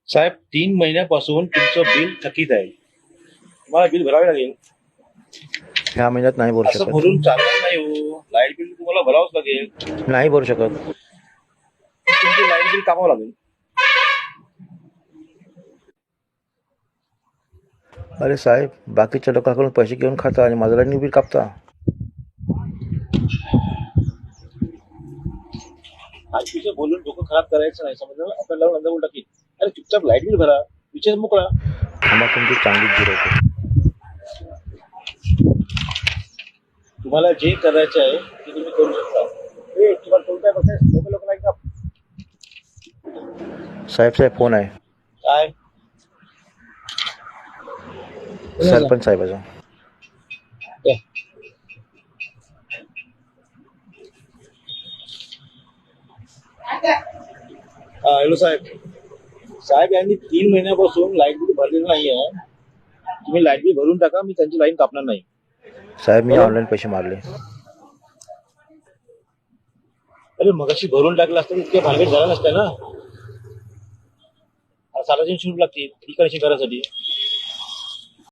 साहेब 3 महिन्यापासून तुमचं बिल थकीत आहे. तुम्हाला बिल भरावे लागेल. ह्या महिन्यात नाही भरू असं शकत. भरून चालणार नाही हो. लाईट बिल तुम्हाला भरावंच लागेल. नाही भरू शकत. तुमची लाईट बिल कापावं लागेल. अरे साहेब, बाकीच्या लोकांकडून पैसे घेऊन खाता आणि माझं लाईट बिल कापता. आजचे बोलून डोकं खराब करायचं नाही, समजलं? आपण लावून अंदाज टाकील. अरे चुपचाप लाईट बिल भरा, विचार मोकळा. आम्हाला तुमची चांगलीच गिऱ्हाईक आहे. तुम्हाला जे करायचं आहे ते तुम्ही करू शकता. तुम्हाला कोणत्या बघाय लोक नाही का? साहेब फोन आहे. काय सरपंच साहेबाचा. हॅलो साहेब. साहेब यांनी 3 महिन्यापासून लाईट बिल भरलेलं नाहीये. तुम्ही लाईट बिल भरून टाका, मी त्यांची लाईन कापणार नाही. साहेब मी ऑनलाईन पैसे मारले. अरे मगाशी भरून टाकलं असतं इतक्या भानगड झाला नसत्या ना. साडेतीनशे रुपये लागतील ई कनेक्शन करायसाठी.